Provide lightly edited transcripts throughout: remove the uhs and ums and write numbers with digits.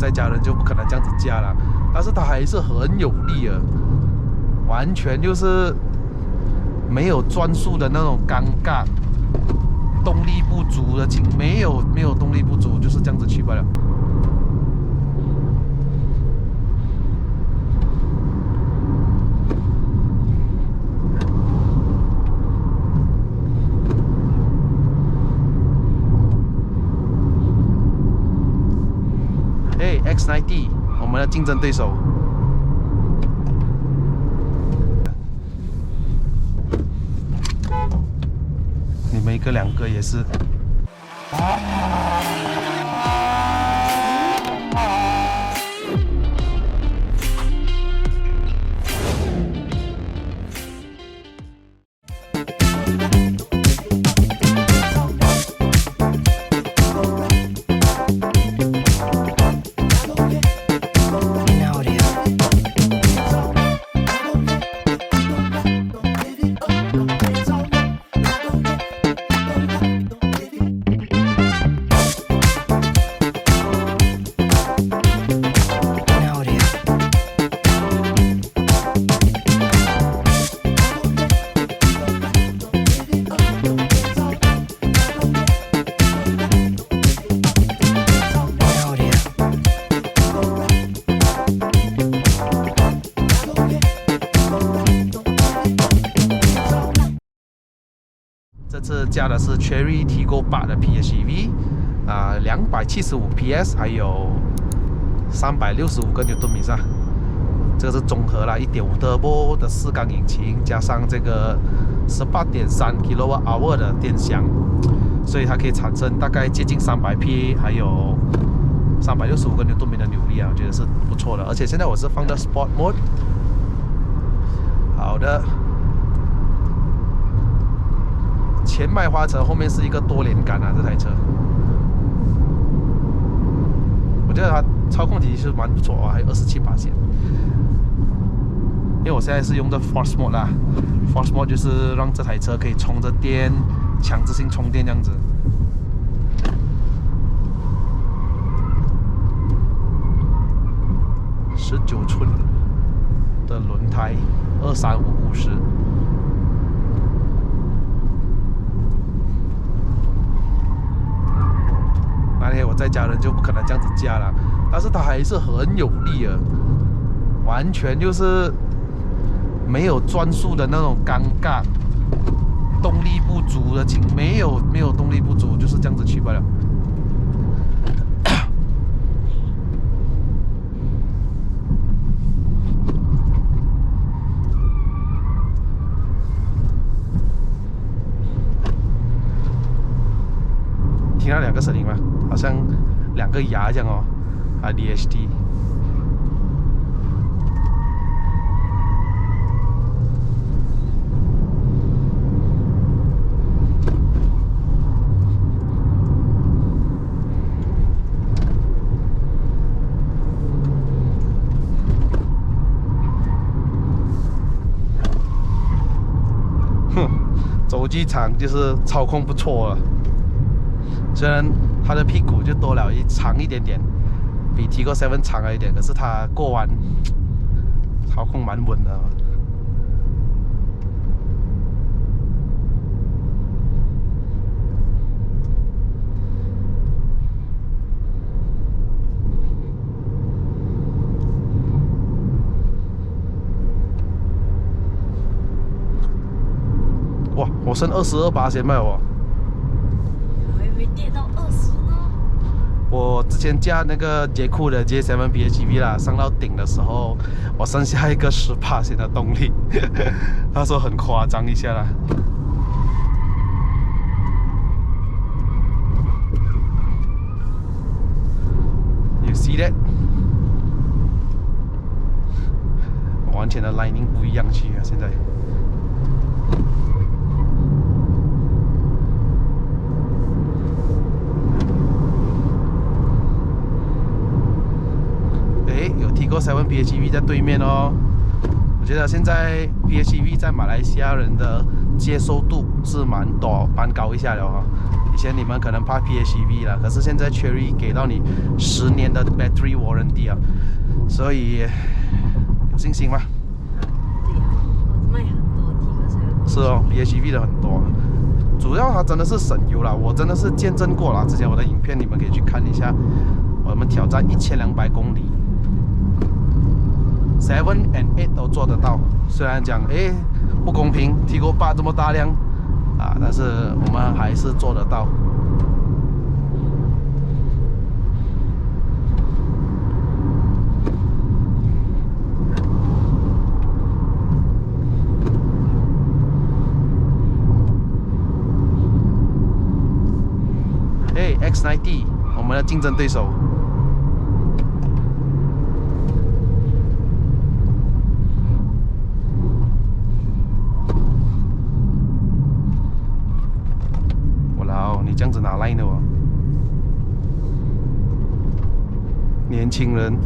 在家人就不可能这样子驾了，但是它还是很有力的，完全就是没有转速的那种尴尬，动力不足的情，没有动力不足，就是这样子去罢了。X90， 我们的竞争对手。你们一个两个也是。这次加的是 Chery Tiggo 8的 PHEV， 275 PS， 还有365个牛顿米啊。这个是综合啦，1.5 Turbo 的4缸引擎，加上这个 18.3 kWh 的电箱，所以它可以产生大概接近300匹，还有365个牛顿米的扭力啊，我觉得是不错的。而且现在我是放的 Sport Mode。好的。前麦花臣，后面是一个多连杆啊，这台车，我觉得它操控其实蛮不错啊，还有27%。因为我现在是用的 Force Mode 啦 ，Force Mode 就是让这台车可以充着电，强制性充电这样子。19寸的轮胎，235/50。那天我在家人就不可能这样子驾了，但是它还是很有力的，完全就是没有转速的那种尴尬，动力不足的情，没有动力不足，就是这样子去罢了。听到两个声音吗？好像两个牙这样哦，DHT。洲际场就是操控不错了。虽然它的屁股就多了长一点点，比 Tiggo 7长了一点，可是它过弯操控蛮稳的。哇，我剩22%卖我。跌到20呢？我之前驾那个捷酷的 J7 PHEV 啦，上到顶的时候，我剩下一个10%的动力，他说很夸张一下啦。You see that？ 完全的 lining 不一样去啊，现在。有 Tiggo 7 PHEV 在对面哦。我觉得现在 PHEV 在马来西亚人的接受度是蛮高一下了哈。以前你们可能怕 PHEV 了，可是现在 Chery 给到你10年的 battery warranty 啊，所以有信心吗？对呀，我卖很多提克车。是哦 ，PHEV 的很多，主要它真的是省油啦，我真的是见证过啦。之前我的影片你们可以去看一下，我们挑战1200公里，7 and 8都做得到。虽然讲不公平，Tiggo 8这么大辆啊，但是我们还是做得到。X90， 我们的竞争对手。我老，你这样子哪来的哦？年轻人，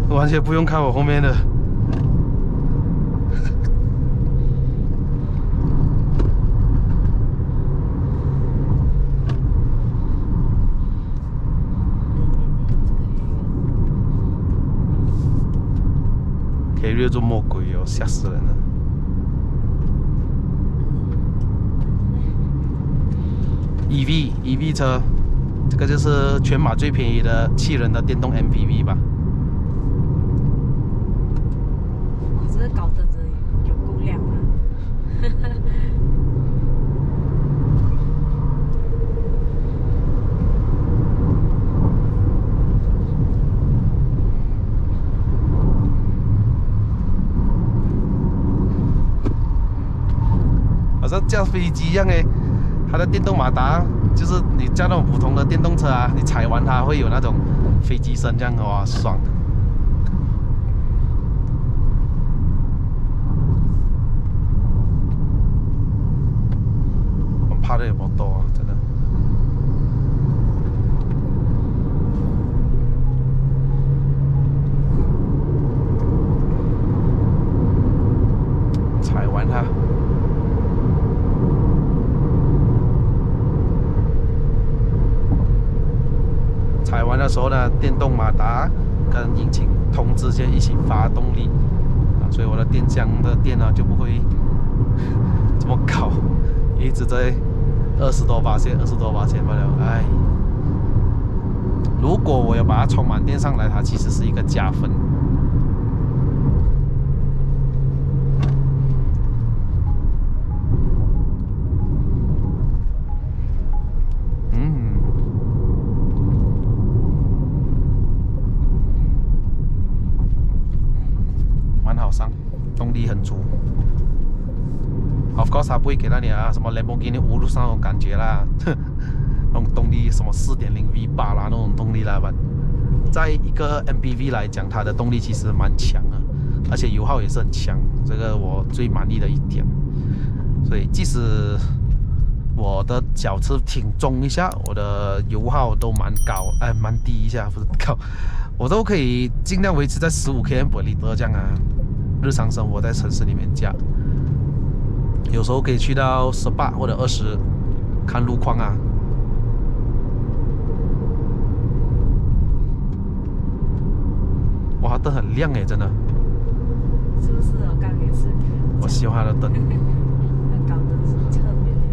完全不用看我后面的。Carrier 做魔鬼哦，吓死人了。EV 车，这个就是全马最便宜的7人的电动 MPV 吧。哇，这个高灯真的有够亮啊！好像驾飞机一样它的电动马达就是你驾那种普通的电动车啊，你踩完它会有那种飞机声，这样哇爽。我怕的有摩托啊，真的。踩完它。踩完的时候呢，电动马达跟引擎同之间一起发动力啊，所以我的电箱的电呢就不会这么高，一直在20多%罢了。哎，如果我要把它充满电上来，它其实是一个加分。好上，动力很足。Of course， 它不会给到你什么 Lamborghini Urus 那种感觉啦，那种动力什么4.0 V8 啦那种动力啦吧。在一个 MPV 来讲，它的动力其实蛮强的，而且油耗也是很强，这个我最满意的一点。所以即使我的脚车挺重一下，我的油耗都蛮高，蛮低一下，不是高，我都可以尽量维持在15 km/L 这样啊。日常生活在城市里面驾，有时候可以去到18或者20，看路况啊。哇，灯很亮真的。是不是？我刚也是。我喜欢它的灯。它高灯是特别亮。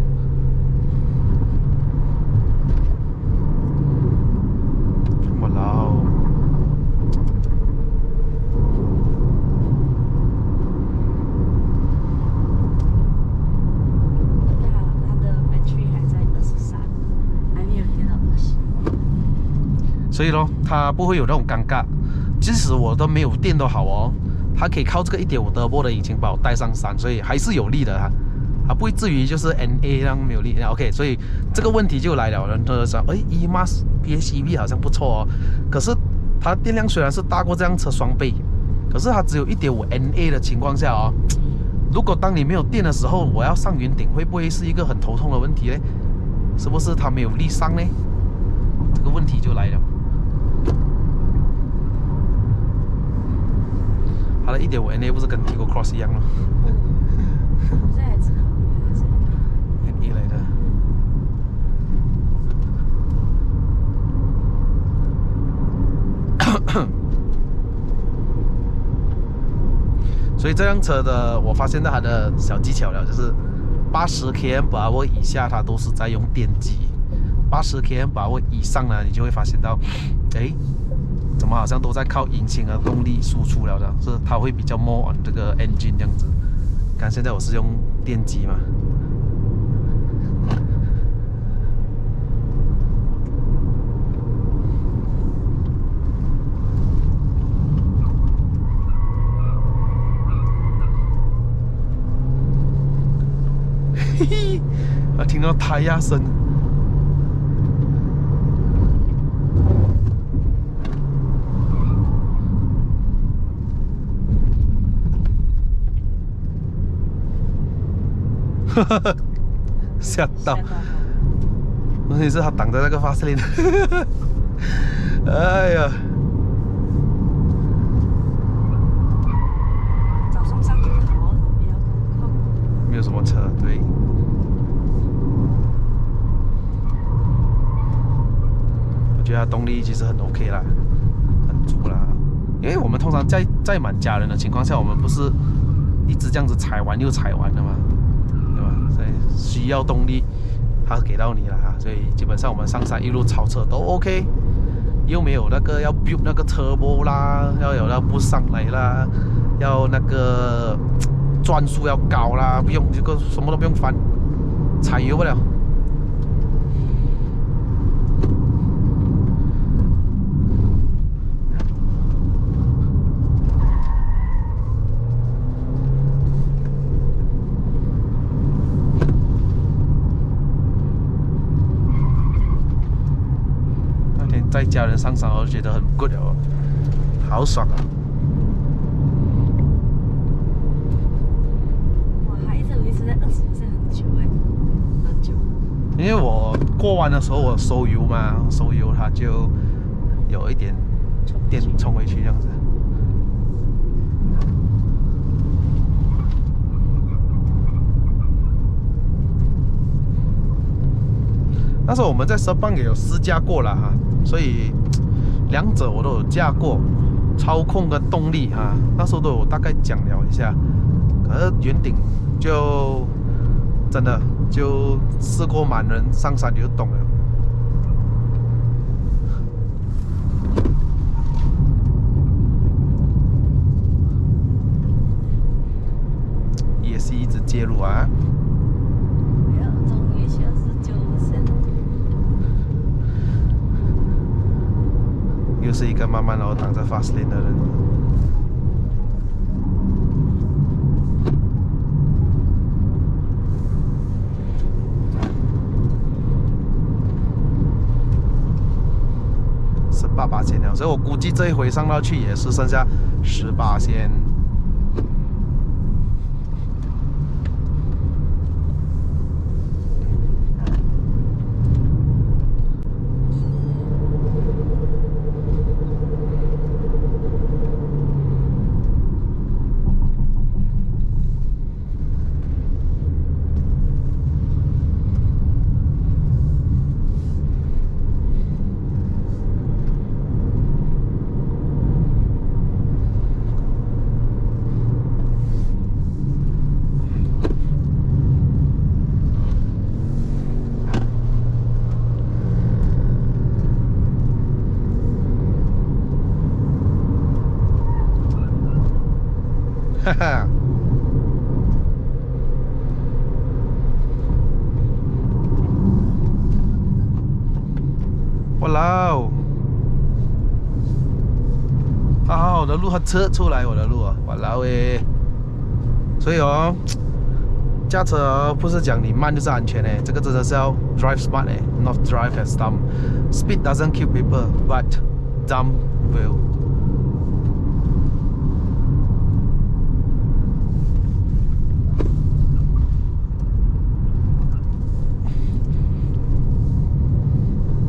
我老。所以咯，它不会有那种尴尬，即使我都没有电都好哦，它可以靠这个1.5 turbo 的引擎把我带上山，所以还是有力的它不会至于就是 NA 那样没有力。OK， 所以这个问题就来了，人都说，EMAS PHEV 好像不错哦，可是它电量虽然是大过这辆车双倍，可是它只有1.5 NA 的情况下哦，如果当你没有电的时候，我要上云顶，会不会是一个很头痛的问题呢？是不是它没有力上呢？这个问题就来了。它的1.5 NA 不是跟 Tiggo Cross 一样吗？这还知道。所以这辆车的我发现到它的小技巧了，就是80 km/h 以下它都是在用电机，80 km/h 以上呢，你就会发现到，哎，怎么好像都在靠引擎的动力输出了的，是它会比较 more on 这个 engine 这样子。看现在我是用电机嘛。嘿嘿，我听到胎压声。哈哈，吓到！问题是他挡在那个发射林。哎呀！早上上去跑比较空旷。没有什么车，对。我觉得它动力其实很 OK 啦，很足啦。因为我们通常载满家人的情况下，我们不是一直这样子踩完又踩完的嘛，对吧？所以需要动力，它给到你了哈。所以基本上我们上山一路超车都 OK， 又没有那个要 build 那个 turbo 啦，要有那不上来啦，要那个转速要高啦，不用这个什么都不用翻，踩油不了。那天载家人上山，我就觉得很 good 了，好爽啊！因为我过弯的时候我收油嘛，收油它就有一点电冲回去这样子。那时候我们在蛇棒也有试驾过了哈，所以两者我都有驾过，操控跟动力哈，那时候都有大概讲了一下。可是圆顶就真的就试过满人上山你就懂了。也是一直介入啊。终于79%。又是一个慢慢的挡在 fast lane 的人。18%了，所以我估计这一回上到去也是剩下18%。哈哈，哇啦哦！啊，我的路它车出来我的路啊，哇啦喂！所以哦，驾车哦不是讲你慢就是安全诶，这个真的是要 drive smart 诶 ，not drive as dumb. Speed doesn't kill people, but dumb will.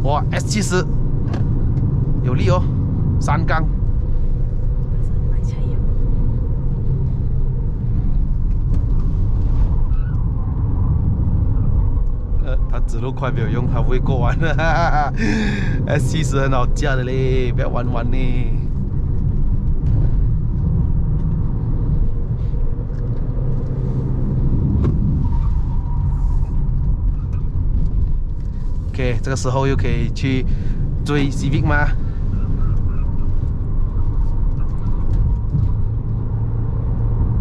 哇 ，S70 有力哦，3缸。它指路快没有用，它不会过弯的。S70 很好驾的嘞，不要玩玩呢。OK， 这个时候又可以去追 Civic 吗？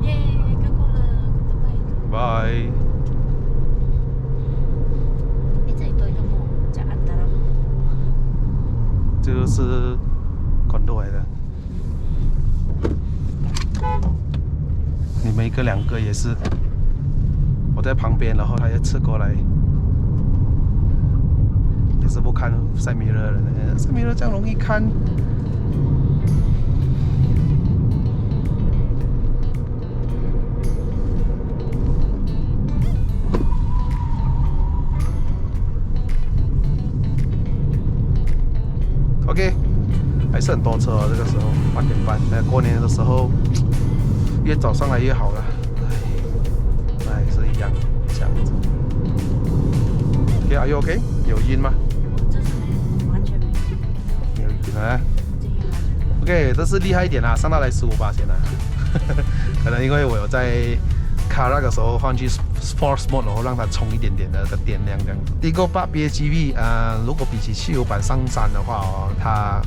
耶，看过了，拜。哎，这里多一个梦，叫安达拉梦。这个是 condo 来的。你们一个两个也是，我在旁边，然后他要侧过来，也是不看side mirror的，side mirror 这样容易看。OK， 还是很多车哦，这个时候8点半，过年的时候。越早上来越好了，哎，是一样这样子。OK，Are you OK？ 有晕吗？这是完全没有，没有晕啊。今天完全没有。OK， 这是厉害一点啦，上到来15%啦。可能因为我有在卡那个时候换去 Sports Mode， 然后让它充一点点的电量这样子。Tigo 8 PHEV， 如果比起汽油版上山的话哦，它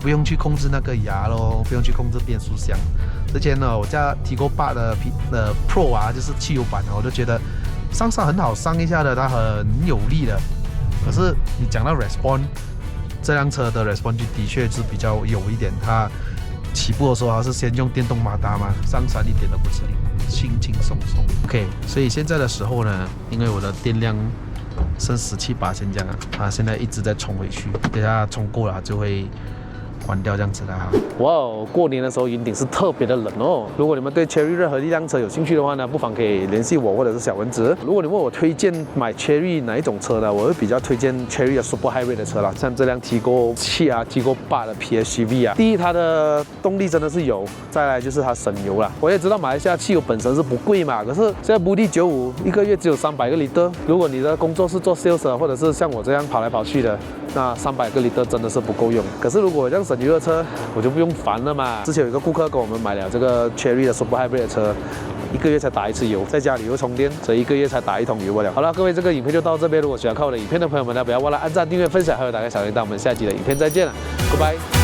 不用去控制那个牙咯，不用去控制变速箱。之前呢，我驾 Tigo 8的 Pro 啊，就是汽油版，我就觉得上山很好上一下的，它很有力的。可是你讲到 Response， 这辆车的 Response 的确是比较有一点。它起步的时候它是先用电动马达嘛，上山一点都不吃力，轻轻松松。OK， 所以现在的时候呢，因为我的电量剩17%这样啊，它现在一直在充回去，等下充够了就会关掉这样子的哈。哇哦，过年的时候云顶是特别的冷哦。如果你们对 Chery 任何一辆车有兴趣的话呢，不妨可以联系我或者是小蚊子。如果你问我推荐买 Chery 哪一种车呢，我会比较推荐 Chery 的 Super Hybrid 的车啦，像这辆 Tigo 7啊、Tigo 8的 PHEV 啊。第一，它的动力真的是有；再来就是它省油啦。我也知道马来西亚汽油本身是不贵嘛，可是现在Budi 95一个月只有300个liter。如果你的工作是做 sales 或者是像我这样跑来跑去的，那300个liter真的是不够用。可是如果这样省油的车，我就不用烦了嘛。之前有一个顾客跟我们买了这个 Chery 的 Super Hybrid 的车，1个月才打1次油，在家里又充电，所以1个月才打1桶油不了。好了，各位，这个影片就到这边。如果喜欢看我的影片的朋友们呢，不要忘了按赞、订阅、分享，还有打开小铃铛。我们下期的影片再见了，拜拜。